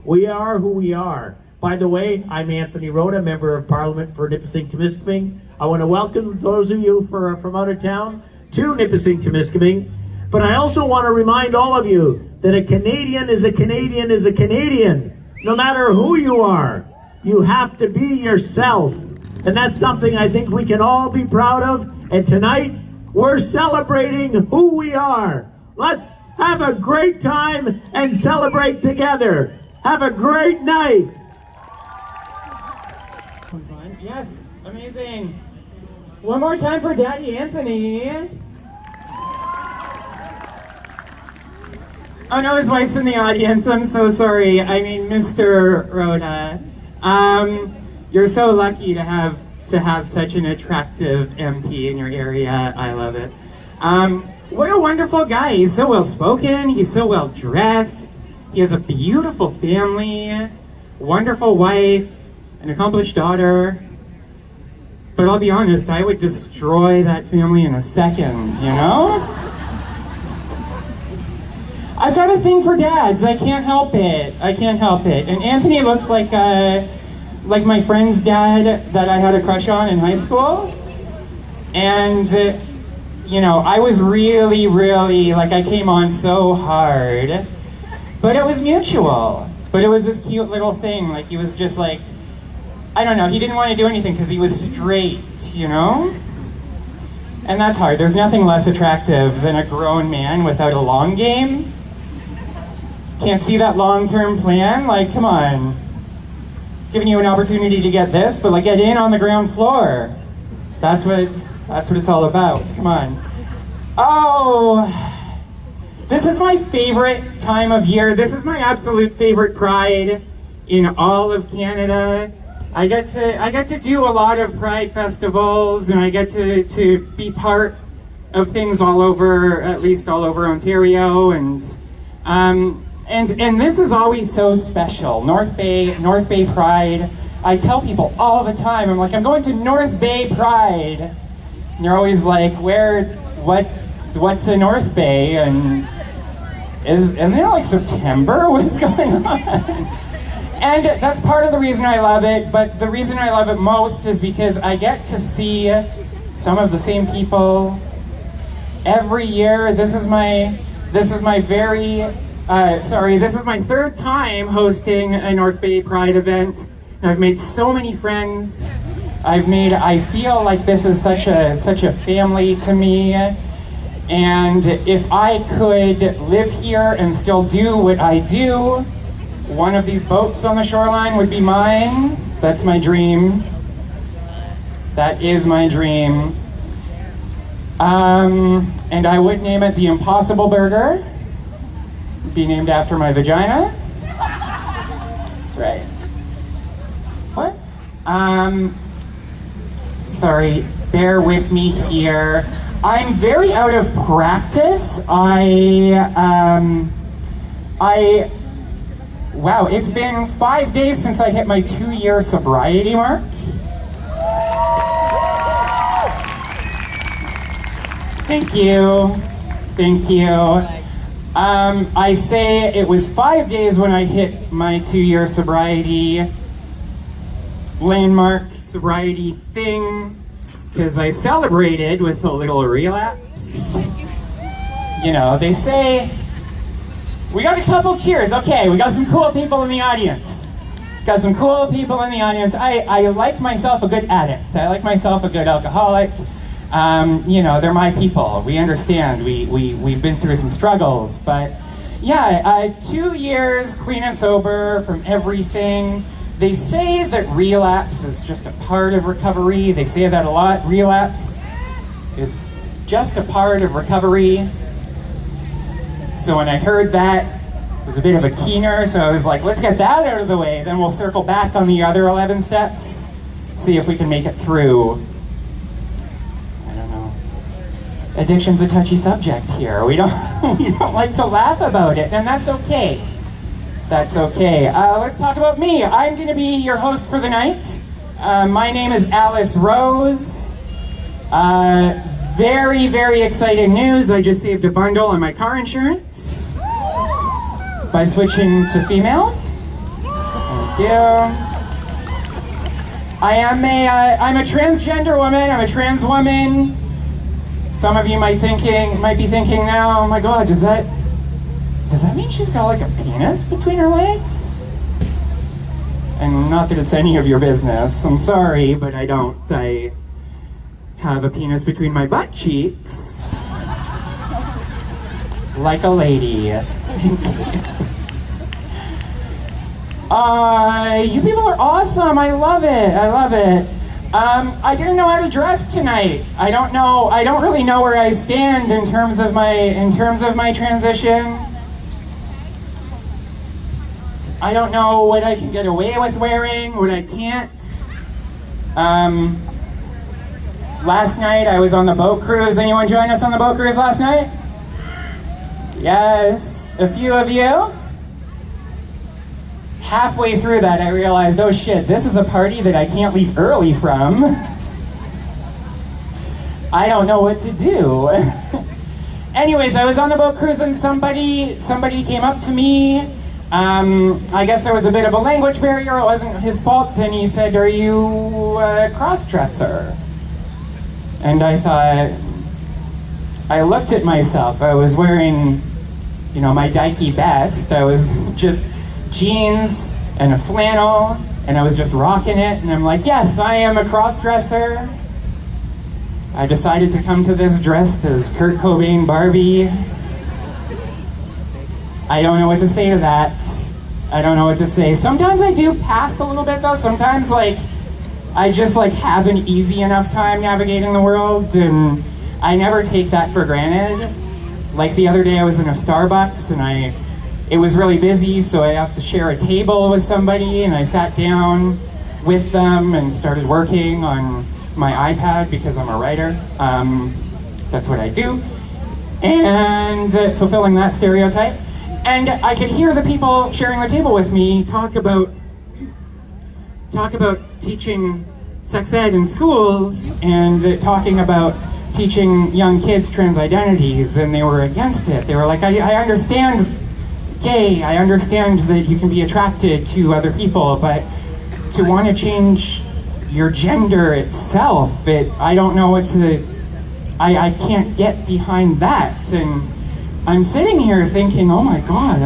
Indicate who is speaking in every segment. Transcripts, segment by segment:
Speaker 1: We are who we are. By the way, I'm Anthony Rhoda, Member of Parliament for Nipissing-Temiskaming. I want to welcome those of you from out of town to Nipissing-Temiskaming. But I also want to remind all of you that a Canadian is a Canadian is a Canadian. No matter who you are, you have to be yourself. And that's something I think we can all be proud of. And tonight, we're celebrating who we are. Let's have a great time and celebrate together. Have a great night.
Speaker 2: Yes, amazing. One more time for Daddy Anthony. Oh no, his wife's in the audience. I'm so sorry. I mean, Mr. Rhoda. You're so lucky to have such an attractive MP in your area. I love it. What a wonderful guy. He's so well spoken. He's so well dressed. He has a beautiful family, wonderful wife, an accomplished daughter. But I'll be honest, I would destroy that family in a second, you know? I've got a thing for dads. I can't help it. I can't help it. And Anthony looks like my friend's dad that I had a crush on in high school. And, you know, I was really, like, I came on so hard. But it was mutual. But it was this cute little thing. Like, he was just like, I don't know, he didn't want to do anything because he was straight, you know? And that's hard. There's nothing less attractive than a grown man without a long game. Can't see that long-term plan? Like, come on. Giving you an opportunity to get this, but like get in on the ground floor. That's what it's all about. Come on. Oh, this is my favorite time of year. This is my absolute favorite Pride in all of Canada. I get to do a lot of Pride festivals, and I get to be part of things all over, at least all over Ontario, and this is always so special. North Bay Pride. I tell people all the time, I'm like, I'm going to North Bay Pride, and they're always like, what's in North Bay? And isn't it like September? What's going on? And that's part of the reason I love it, but the reason I love it most is because I get to see some of the same people every year. This is my third time hosting a North Bay Pride event. And I've made so many friends. I feel like this is such a family to me. And if I could live here and still do what I do, one of these boats on the shoreline would be mine. That's my dream. That is my dream. And I would name it the Impossible Burger. It'd be named after my vagina. That's right. What? Sorry, bear with me here. I'm very out of practice. Wow, it's been 5 days since I hit my 2-year sobriety mark. Thank you. I say it was 5 days when I hit my 2-year sobriety landmark sobriety thing, because I celebrated with a little relapse. You know, they say, we got a couple cheers. Okay, we got some cool people in the audience. I like myself a good addict. I like myself a good alcoholic. You know, they're my people. We understand. We've been through some struggles. But yeah, 2 years clean and sober from everything. They say that relapse is just a part of recovery. They say that a lot. Relapse is just a part of recovery. So when I heard that, it was a bit of a keener, so I was like, let's get that out of the way, then we'll circle back on the other 11 steps, see if we can make it through. I don't know. Addiction's a touchy subject here. We don't like to laugh about it, and that's okay. That's okay. Let's talk about me. I'm gonna be your host for the night. My name is Alice Rose. Very, very exciting news. I just saved a bundle on my car insurance by switching to female. you. I'm a transgender woman. I'm a trans woman. Some of you might be thinking now, oh my God, does that mean she's got like a penis between her legs? And not that it's any of your business. I'm sorry, but I don't. I have a penis between my butt cheeks. Like a lady. You people are awesome. I love it. I didn't know how to dress tonight. I don't really know where I stand in terms of my transition. I don't know what I can get away with wearing, what I can't. Last night I was on the boat cruise. Anyone join us on the boat cruise last night? Yes, a few of you. Halfway through that, I realized, oh shit, this is a party that I can't leave early from. I don't know what to do. Anyways, I was on the boat cruise and somebody came up to me. I guess there was a bit of a language barrier. It wasn't his fault. And he said, are you a cross-dresser? And I thought, I looked at myself. I was wearing, my dykey best. I was just jeans and a flannel, and I was just rocking it, and I'm like, yes, I am a cross-dresser. I decided to come to this dressed as Kurt Cobain Barbie. I don't know what to say to that. I don't know what to say. Sometimes I do pass a little bit though. Sometimes I just have an easy enough time navigating the world, and I never take that for granted. Like the other day I was in a Starbucks and it was really busy, so I asked to share a table with somebody, and I sat down with them and started working on my iPad because I'm a writer. That's what I do. And fulfilling that stereotype. And I could hear the people sharing the table with me talk about teaching sex ed in schools and talking about teaching young kids trans identities, and they were against it. They were like, I understand gay, I understand that you can be attracted to other people, but to want to change your gender itself, I don't know what to, I can't get behind that. And I'm sitting here thinking, oh my God,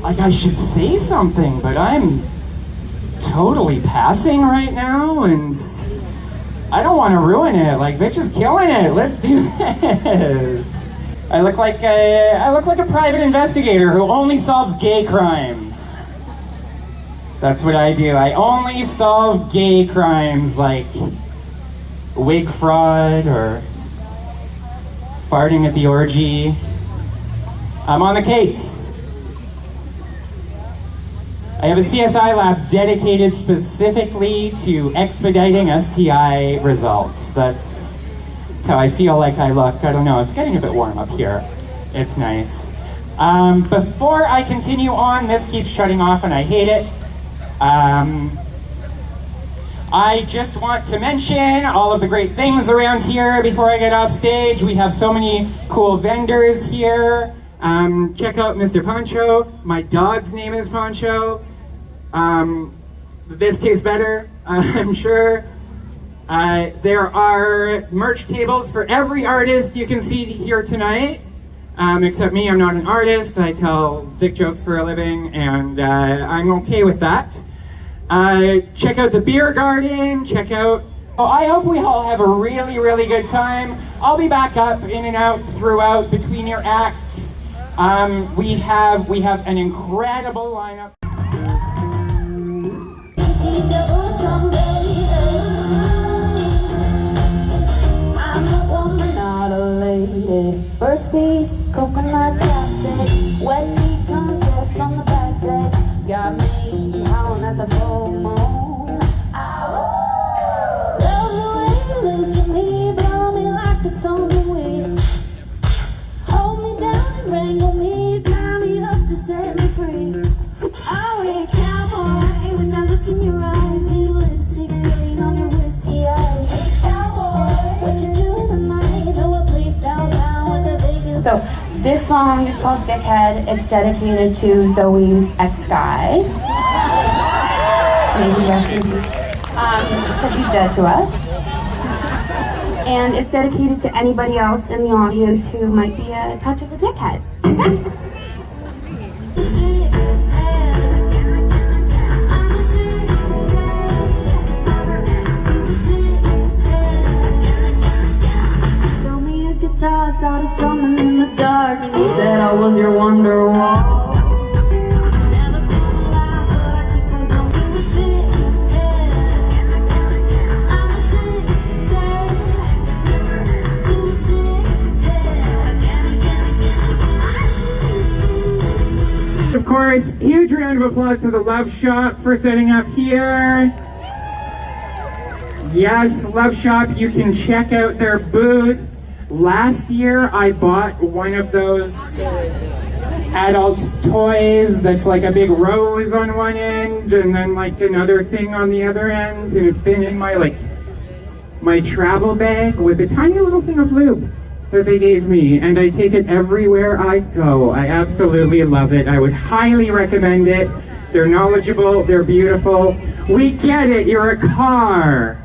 Speaker 2: I should say something, but I'm totally passing right now, and I don't want to ruin it. Bitch is killing it. Let's do this. I look like a private investigator who only solves gay crimes. That's what I do. I only solve gay crimes like wig fraud or farting at the orgy. I'm on the case. I have a CSI lab dedicated specifically to expediting STI results. That's how I feel like I look. I don't know, it's getting a bit warm up here. It's nice. Before I continue on, this keeps shutting off and I hate it. I just want to mention all of the great things around here before I get off stage. We have so many cool vendors here. Check out Mr. Poncho. My dog's name is Poncho. This tastes better, I'm sure. There are merch tables for every artist you can see here tonight. Except me, I'm not an artist. I tell dick jokes for a living, and I'm okay with that. Check out the beer garden, I hope we all have a really, really good time. I'll be back up, in and out, throughout, between your acts. We have an incredible lineup.
Speaker 3: Bird's bees, coconut chapstick, wet tea contest on the back deck. Got me howling at the full moon. Love the way you look at me, blow me like a tumbleweed. Hold me down and wrangle me, tie me up to set me free. Oh, hey, cowboy, when I look in your eyes, and your lipstick stain on your whiskey eyes. Hey, cowboy, what you doing tonight? Know a place downtown with a vacant.
Speaker 4: So this song is called Dickhead. It's dedicated to Zoe's ex-guy. May he rest in peace. Because he's dead to us. And it's dedicated to anybody else in the audience who might be a touch of a dickhead. Okay?
Speaker 3: Show me a guitar, started strumming in the dark, and you said I was your Wonderwall. Never gonna last, but I keep on going to the dickhead. I'm a dickhead. To the dickhead.
Speaker 2: Of course, huge round of applause to the Love Shop for setting up here. Yes, Love Shop, you can check out their booth. Last year, I bought one of those adult toys that's like a big rose on one end and then like another thing on the other end, and it's been in my travel bag with a tiny little thing of lube that they gave me, and I take it everywhere I go. I absolutely love it. I would highly recommend it. They're knowledgeable, they're beautiful. We get it, you're a car.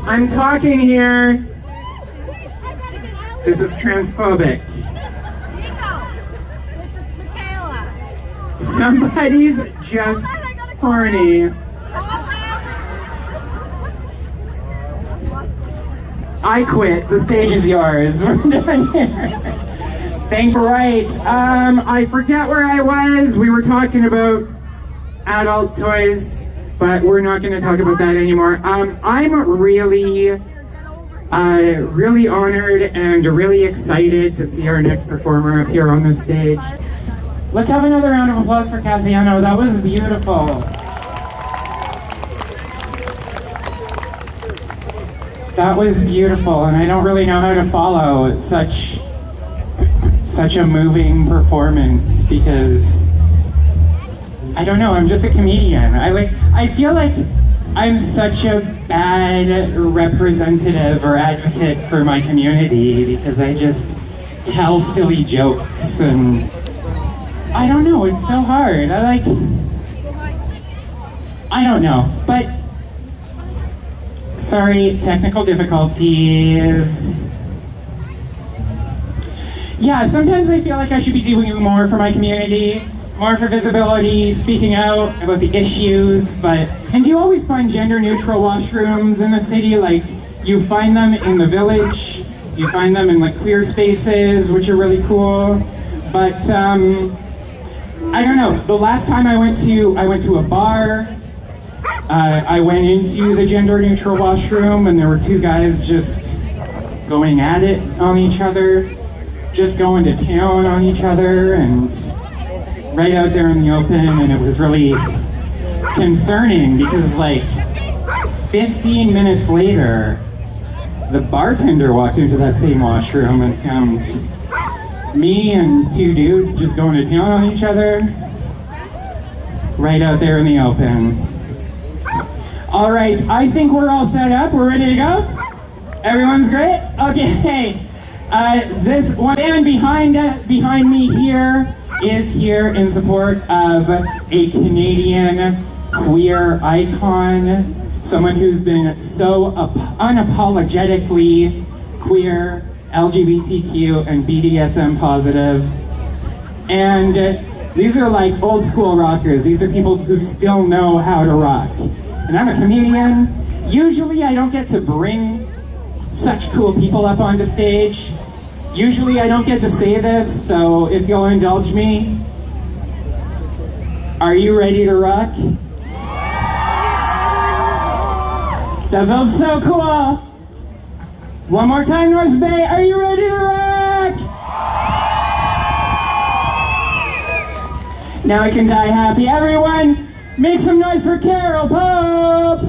Speaker 2: I'm talking here. This is transphobic. Somebody's just horny. I quit. The stage is yours. We're done here. Thank you. Right. I forget where I was. We were talking about adult toys, but we're not going to talk about that anymore. I'm really honored and really excited to see our next performer up here on the stage. Let's have another round of applause for Casiano. That was beautiful. That was beautiful, and I don't really know how to follow such a moving performance because I don't know, I'm just a comedian. I feel like I'm such a bad representative or advocate for my community because I just tell silly jokes, and I don't know, it's so hard. I don't know, but sorry, technical difficulties. Yeah, sometimes I feel like I should be doing more for my community, more for visibility, speaking out about the issues, and you always find gender-neutral washrooms in the city. Like, you find them in the village, you find them in like queer spaces, which are really cool, but I don't know, the last time I went to a bar, I went into the gender-neutral washroom and there were two guys just going at it on each other, just going to town on each other, and right out there in the open, and it was really concerning because like 15 minutes later, the bartender walked into that same washroom and found me and two dudes just going to town on each other, right out there in the open. All right, I think we're all set up. We're ready to go? Everyone's great? Okay. This one band behind me here is here in support of a Canadian queer icon, someone who's been so unapologetically queer, LGBTQ, and BDSM positive. And these are like old school rockers. These are people who still know how to rock. And I'm a comedian. Usually I don't get to bring such cool people up onto stage. Usually I don't get to say this, so if you'll indulge me, are you ready to rock? That felt so cool. One more time, North Bay, are you ready to rock? Now I can die happy. Everyone, make some noise for Carol Pope!